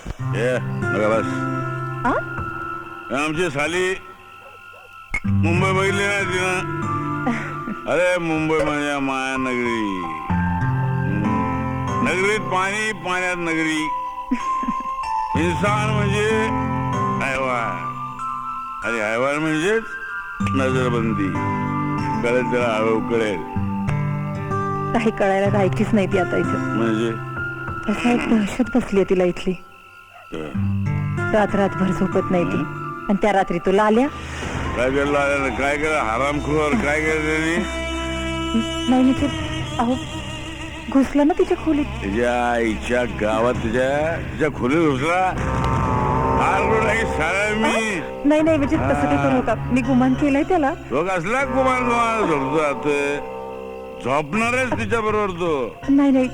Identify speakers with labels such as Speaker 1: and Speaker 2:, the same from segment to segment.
Speaker 1: नका बस.
Speaker 2: आ?
Speaker 1: आमची साली मुंबई बघितली ना तिनं. अरे मुंबई म्हणजे महानगरी. नगरीत पाणी, पाण्यात नगरी. इन्सान म्हणजे हैवान आणि हैवान म्हणजेच नजरबंदी. कळेल त्याला हळू कळेल.
Speaker 2: काही कळायला राहायचीच नाही ती आता इथं.
Speaker 1: म्हणजे
Speaker 2: असा एक दहशत बसली तिला इथली. रात्रभर झोपत नाही ती. आणि त्या रात्री तो लाल्या
Speaker 1: काय केलं? काय केलं? हरामखोर काय केलं त्यांनी?
Speaker 2: नाही ते अहो घुसलं ना तिच्या खोलीत.
Speaker 1: तिच्या आईच्या गावात तिच्या खोलीत घुसला.
Speaker 2: नाही नाही म्हणजे तसं काही करू नका. मी गुमान केलंय त्याला.
Speaker 1: तो कसला गुमान झोपतो जातोय. झोपणारच तिच्या बरोबर तो.
Speaker 2: नाही नाही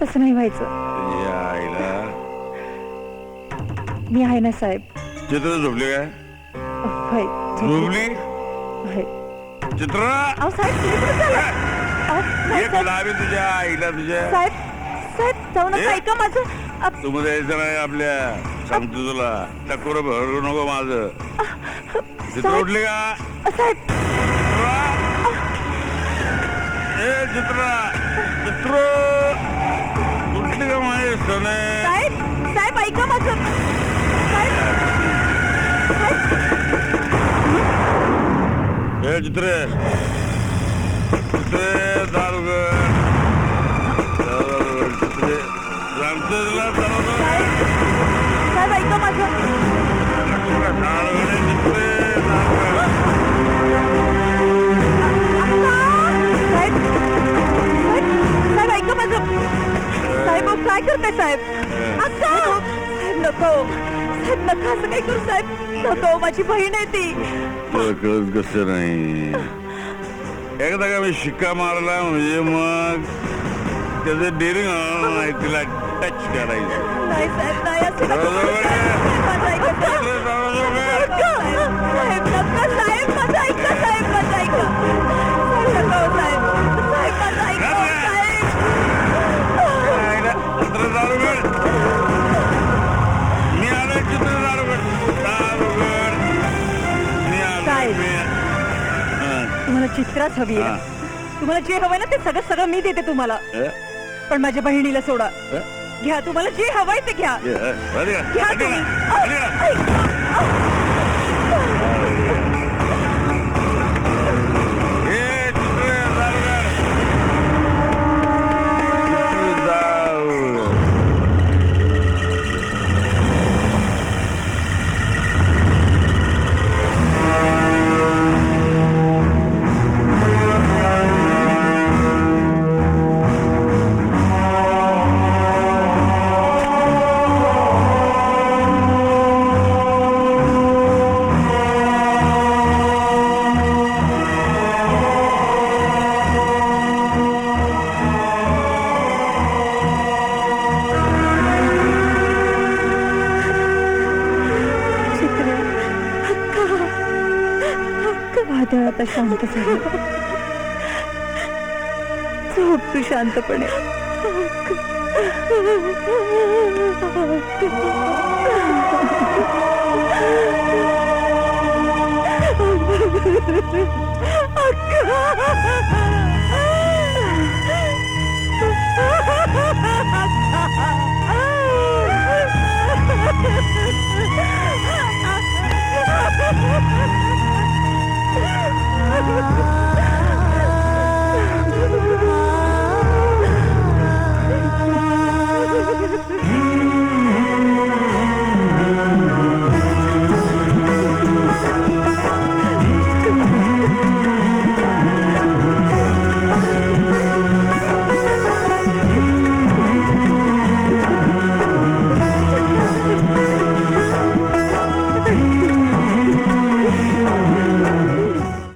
Speaker 2: तसं नाही व्हायचं.
Speaker 1: तिच्या आईला
Speaker 2: मी आहे ना साहेब.
Speaker 1: चित्र झोपली काय?
Speaker 2: होय,
Speaker 1: झोपली
Speaker 2: होय.
Speaker 1: चित्रा.
Speaker 2: अहो साहेब तुम्ही कुठे चालला? अहो,
Speaker 1: एक
Speaker 2: साहेब,
Speaker 1: लावी तुझ्या आईला तुझ्या.
Speaker 2: साहेब साहेब जाऊ नका. ऐका माझं.
Speaker 1: तू मध्ये यायचं नाही आपल्या. सांगतो तुला टकोर भरू नको माझं. चित्र उठली का?
Speaker 2: साहेब
Speaker 1: चित्रा चित्र उठली का माझे सने?
Speaker 2: साहेब साहेब ऐका माझं.
Speaker 1: हे चित्रे चित्रे दारुगड चित्रे सांगतो तुला
Speaker 2: साहेब ऐका माझं. साहेब ऐका माझं. साहेब काय करताय साहेब? साहेब नको. साहेब नका असं काही करू साहेब. नको माझी बहीण आहे ती.
Speaker 1: तुला कळत कसं नाही? एकदा का मी शिक्का मारला म्हणजे मग त्याचं डेअरिंग नाही तिला टच करायचं.
Speaker 2: नाही साहेब नाही असं नको. माझं ऐका साहेब. साहेब नका साहेब. माझं ऐका साहेब. माझं ऐका. साहेब नको साहेब. साहेब माझं ऐका साहेब.
Speaker 1: चित्र दारुगड. मी आलोय चित्र दारुगड. दारुगड मी आलोय.
Speaker 2: तुम्हाला चित्राच हवी आहे. तुम्हाला जे हवंय ना ते सगळं मी देते तुम्हाला. पण माझ्या बहिणीला सोडा. घ्या तुम्हाला जे हवंय ते घ्या. घ्या तुम्ही. आता शांत झालं. झोप तू शांतपणे. अक्का